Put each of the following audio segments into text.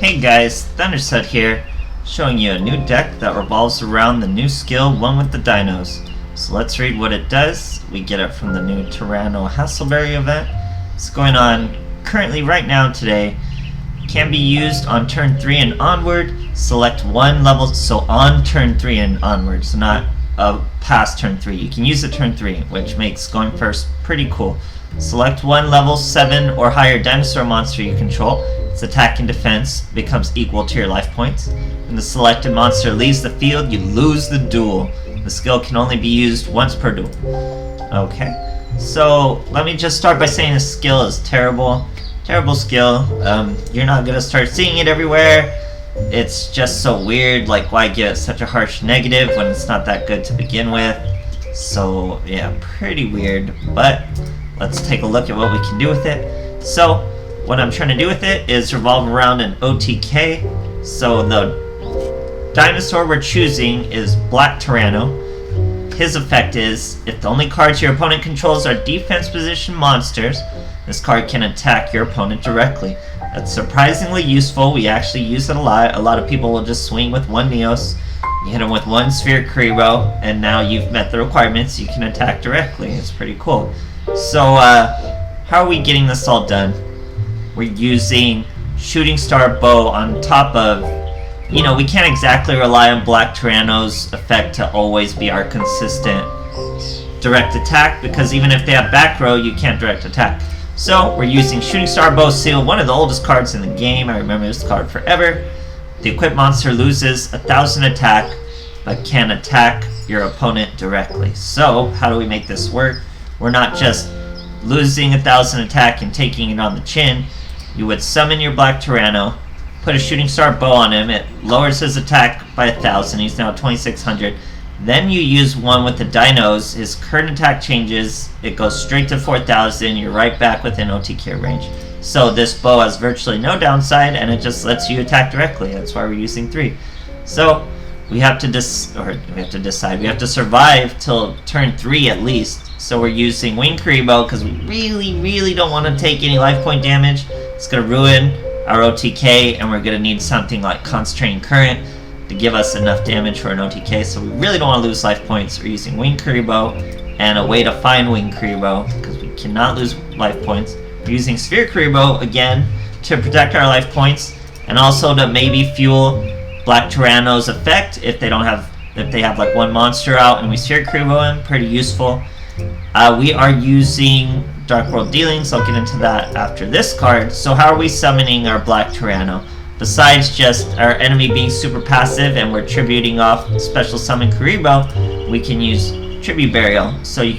Hey guys, Thunderset here, showing you a new deck that revolves around the new skill, One with the Dinos. So let's read what it does. We get it from the new Tyranno Hasselberry event. It's going on currently right now today. Can be used on turn 3 and onward. Select one level, so on turn 3 and onwards, not past turn 3. You can use it turn 3, which makes going first pretty cool. Select one level 7 or higher dinosaur monster you control. Its attack and defense becomes equal to your life points. When the selected monster leaves the field, you lose the duel. The skill can only be used once per duel. Okay, so let me just start by saying this skill is terrible. Terrible skill. You're not gonna start seeing it everywhere. It's just so weird, like why give it such a harsh negative when it's not that good to begin with. So yeah, pretty weird, but let's take a look at what we can do with it. So what I'm trying to do with it is revolve around an OTK. So the dinosaur we're choosing is Black Tyranno. His effect is, if the only cards your opponent controls are defense position monsters, this card can attack your opponent directly. That's surprisingly useful. We actually use it a lot. A lot of people will just swing with one Neos, you hit them with one Sphere Karibo, and now you've met the requirements, you can attack directly. It's pretty cool. So how are we getting this all done? We're using Shooting Star Bow on top of, we can't exactly rely on Black Tyranno's effect to always be our consistent direct attack, because even if they have back row, you can't direct attack. So we're using Shooting Star Bow Seal, one of the oldest cards in the game. I remember this card forever. The equipped monster loses 1,000 attack, but can attack your opponent directly. So how do we make this work? We're not just losing 1,000 attack and taking it on the chin. You would summon your Black Tyranno, put a Shooting Star Bow on him, it lowers his attack by 1,000, he's now 2,600. Then you use one with the dinos, his current attack changes, it goes straight to 4,000, you're right back within OTK range. So this bow has virtually no downside, and it just lets you attack directly. That's why we're using 3. So we have to we have to survive till turn 3 at least. So we're using Wing Karibo because we really don't want to take any life point damage. It's going to ruin our OTK, and we're going to need something like Concentrating Current to give us enough damage for an OTK. So we really don't want to lose life points. We're using Wing Karibo and a way to find Wing Karibo because we cannot lose life points. We're using Sphere Karibo again to protect our life points and also to maybe fuel Black Tyranno's effect if they have like one monster out and we Sphere Karibo him. Pretty useful. We are using Dark World Dealings. I'll get into that after this card. So how are we summoning our Black Tyranno? Besides just our enemy being super passive and we're tributing off Special Summon Karibo, we can use Tribute Burial. So you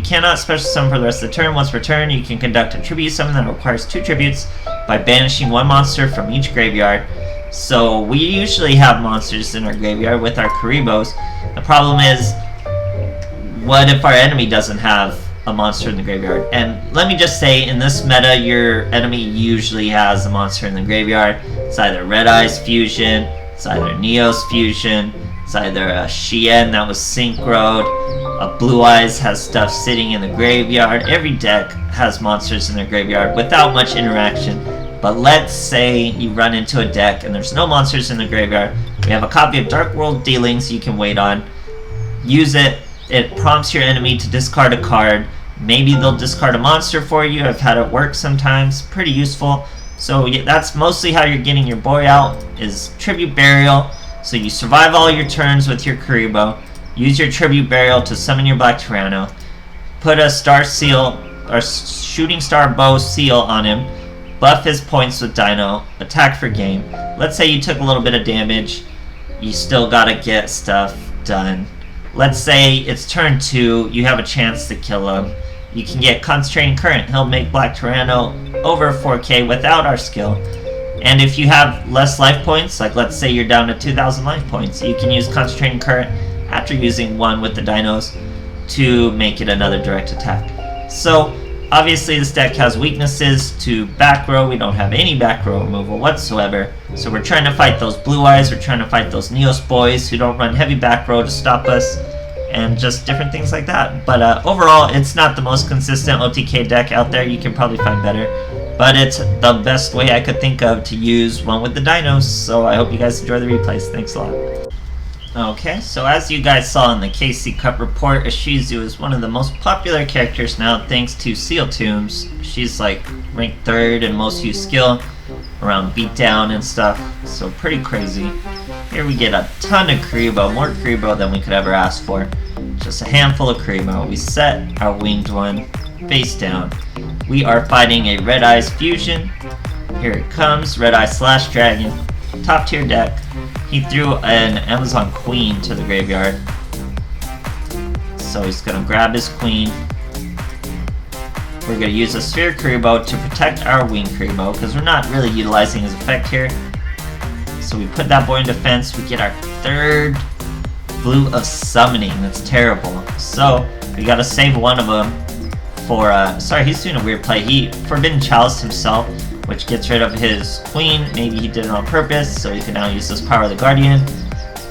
cannot special summon for the rest of the turn. Once per turn, you can conduct a tribute summon that requires 2 tributes by banishing one monster from each graveyard. So we usually have monsters in our graveyard with our Karibos. The problem is, what if our enemy doesn't have a monster in the graveyard? And let me just say, in this meta, your enemy usually has a monster in the graveyard. It's either Red Eyes Fusion, it's either Neos Fusion, it's either a Shien that was synchroed, a Blue Eyes has stuff sitting in the graveyard. Every deck has monsters in their graveyard without much interaction. But let's say you run into a deck and there's no monsters in the graveyard. We have a copy of Dark World Dealings you can wait on. Use it. It prompts your enemy to discard a card. Maybe they'll discard a monster for you. I've had it work sometimes. Pretty useful. So yeah, that's mostly how you're getting your boy out, is Tribute Burial. So you survive all your turns with your Karibo. Use your Tribute Burial to summon your Black Tyranno. Put a Star Seal or Shooting Star Bow Seal on him. Buff his points with Dino. Attack for game. Let's say you took a little bit of damage. You still gotta get stuff done. Let's say it's turn 2, you have a chance to kill him. You can get Concentrating Current. He'll make Black Tyranno over 4k without our skill. And if you have less life points, like let's say you're down to 2,000 life points, you can use Concentrating Current after using one with the dinos to make it another direct attack. So obviously this deck has weaknesses to back row. We don't have any back row removal whatsoever. So we're trying to fight those Blue Eyes, we're trying to fight those Neos boys who don't run heavy back row to stop us, and just different things like that. But overall, it's not the most consistent OTK deck out there. You can probably find better. but it's the best way I could think of to use one with the dinos, so I hope you guys enjoy the replays. Thanks a lot. Okay, so as you guys saw in the KC Cup report, Ishizu is one of the most popular characters now thanks to Seal Tombs. She's like ranked 3rd in most used skill, around beatdown and stuff, so pretty crazy. Here we get a ton of Kuriboh, more Kuriboh than we could ever ask for. Just a handful of Kuriboh. We set our winged one face down. We are fighting a Red Eyes fusion. Here it comes, Red Eye Slash Dragon. Top tier deck. He threw an Amazon Queen to the graveyard. So he's gonna grab his queen. We're gonna use a Sphere Kuriboh to protect our Wing Kuriboh, because we're not really utilizing his effect here. So we put that boy in defense. We get our 3rd Flute of Summoning. That's terrible. So we gotta save one of them for, sorry, he's doing a weird play. He Forbidden Chalice himself, which gets rid of his queen. Maybe he did it on purpose, so he can now use this Power of the Guardian.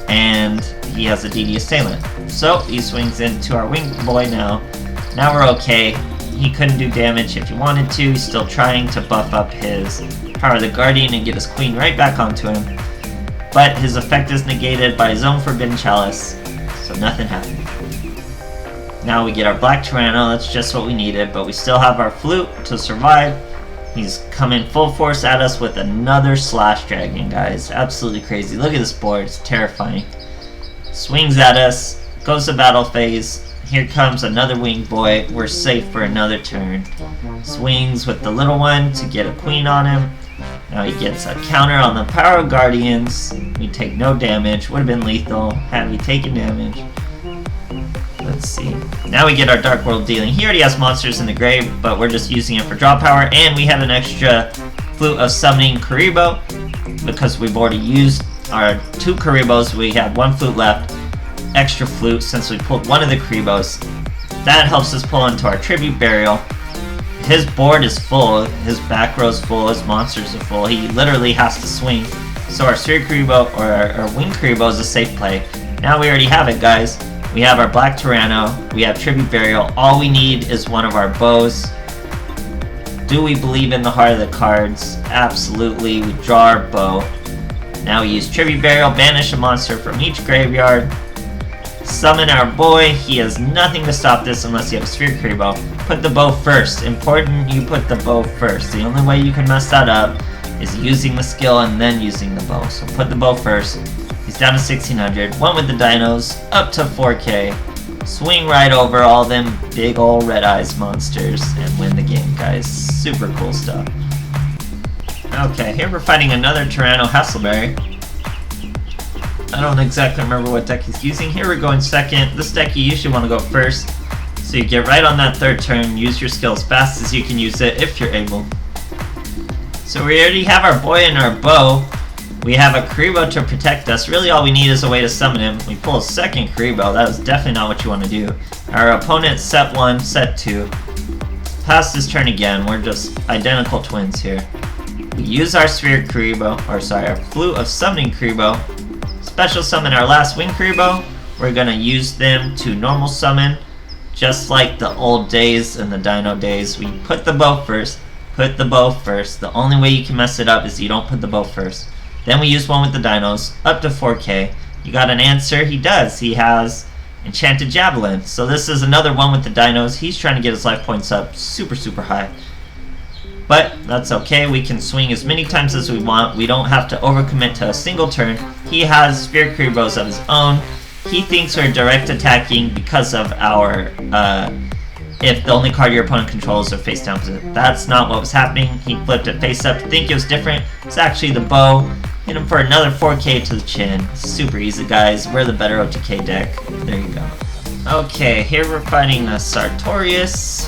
And he has a DD Assailant. So he swings into our Wing Boy now. Now we're okay. He couldn't do damage if he wanted to. He's still trying to buff up his Power of the Guardian and get his queen right back onto him. But his effect is negated by his own Forbidden Chalice, so nothing happened. Now we get our Black Tyranno. That's just what we needed, but we still have our Flute to survive. He's coming full force at us with another Slash Dragon, guys. Absolutely crazy. Look at this board. It's terrifying. Swings at us. Goes to battle phase. Here comes another Winged Boy. We're safe for another turn. Swings with the little one to get a queen on him. Now he gets a counter on the Power of Guardians. We take no damage. Would have been lethal had we taken damage. Let's see. Now we get our Dark World dealing. He already has monsters in the grave, but we're just using it for draw power. And we have an extra Flute of Summoning Kuriboh, because we've already used our 2 Kuribohs. We have 1 flute left. Extra flute since we pulled one of the Kuribohs. That helps us pull into our Tribute Burial. His board is full. His back row's full. His monsters are full. He literally has to swing. So our Sphere Kuriboh, or our Wing Kuriboh, is a safe play. Now we already have it, guys. We have our Black Tyranno, we have Tribute Burial. All we need is one of our bows. Do we believe in the heart of the cards? Absolutely. We draw our bow. Now we use Tribute Burial, banish a monster from each graveyard. Summon our boy. He has nothing to stop this unless you have a Sphere Kuriboh. Put the bow first. Important, you put the bow first. The only way you can mess that up is using the skill and then using the bow. So put the bow first. He's down to 1600. One with the dinos, up to 4k. Swing right over all them big ol' Red Eyes monsters and win the game, guys. Super cool stuff. Okay, here we're fighting another Tyranno Hasselberry. I don't exactly remember what deck he's using. Here we're going second. This deck you usually want to go first, so you get right on that 3rd turn, use your skill as fast as you can use it if you're able. So we already have our boy and our bow. We have a Kuriboh to protect us. Really all we need is a way to summon him. We pull a 2nd Kuriboh. That is definitely not what you want to do. Our opponent set 1, set 2. Pass this turn again. We're just identical twins here. We use our Sphere Kuriboh, or sorry, our Flute of Summoning Kuriboh. Special summon our last Wing Kuriboh. We're gonna use them to normal summon, just like the old days and the Dino days. We put the bow first. Put the bow first. The only way you can mess it up is you don't put the bow first. Then we use one with the dinos, up to 4k. You got an answer? He does. He has Enchanted Javelin. So this is another one with the dinos. He's trying to get his life points up super, super high. But that's okay. We can swing as many times as we want. We don't have to overcommit to a single turn. He has Sphere Kuribohs of his own. He thinks we're direct attacking because of our, if the only card your opponent controls are face down position. That's not what was happening. He flipped it face up to think it was different. It's actually the bow. Hit him for another 4k to the chin. Super easy, guys. We're the better OTK deck. There you go. Okay, here we're fighting a Sartorius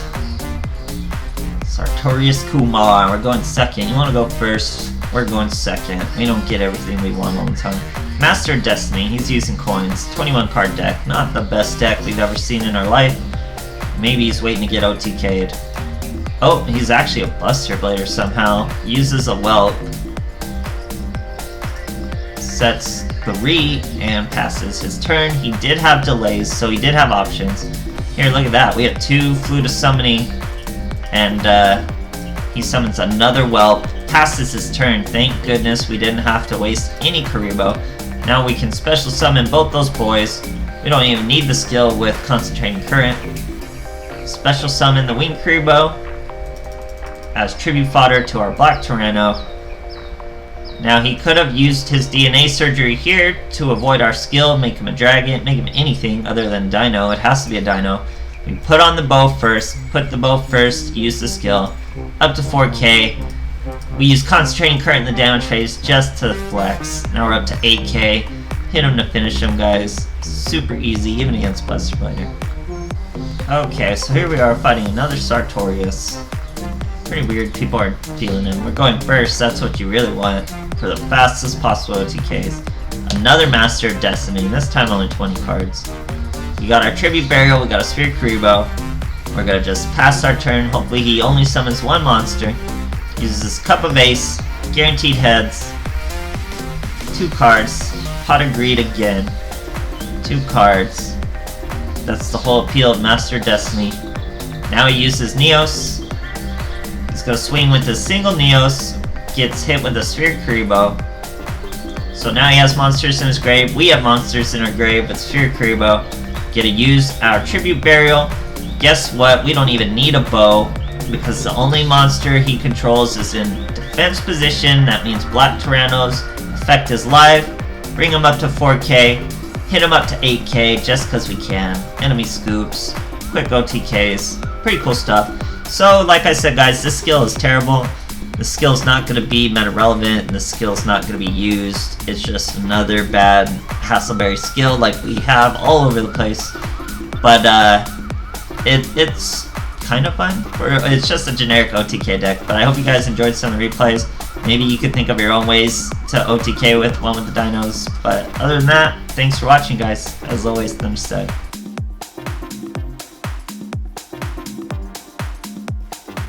Kumar. We're going second. You want to go first? We're going second. We don't get everything we want all the time. Master of Destiny. He's using coins. 21 card deck. Not the best deck we've ever seen in our life. Maybe he's waiting to get OTK'd. Oh, he's actually a Buster Blader somehow. Uses a Whelp. Sets 3 and passes his turn. He did have delays, so he did have options. Here, look at that. We have 2 Flute of Summoning, and He summons another whelp, passes his turn. Thank goodness we didn't have to waste any Karibo. Now we can special summon both those boys. We don't even need the skill with Concentrating Current. Special summon the Winged Karibo as tribute fodder to our Black Tyranno. Now he could have used his DNA surgery here to avoid our skill, make him a dragon, make him anything other than Dino. It has to be a Dino. We put on the bow first, use the skill, up to 4k. We use Concentrating Current in the damage phase just to flex. Now we're up to 8k. Hit him to finish him, guys. Super easy, even against Buster Blighter. Okay, so here we are fighting another Sartorius. Pretty weird, people are feeling him. We're going first, that's what you really want for the fastest possible OTKs. Another Master of Destiny, this time only 20 cards. We got our Tribute Burial, we got a Sphere Karibo. We're gonna just pass our turn, hopefully he only summons one monster. Uses his Cup of Ace, Guaranteed Heads, 2 cards, Pot of Greed again, 2 cards. That's the whole appeal of Master of Destiny. Now he uses Neos. He's gonna swing with a single Neos, gets hit with a Sphere Karibo. So now he has monsters in his grave, we have monsters in our grave with Sphere Karibo. Get to use our Tribute Burial. Guess what? We don't even need a bow because the only monster he controls is in defense position. That means Black Tyranno's effect is live. Bring him up to 4k. Hit him up to 8k just because we can. Enemy scoops. Quick OTKs. Pretty cool stuff. So like I said, guys, this skill is terrible. The skill's not going to be meta relevant, and the skill's not going to be used. It's just another bad Hassleberry skill like we have all over the place. But it's kind of fun. It's just a generic OTK deck, but I hope you guys enjoyed some of the replays. Maybe you could think of your own ways to OTK with one with the Dinos. But other than that, thanks for watching, guys. As always, them said.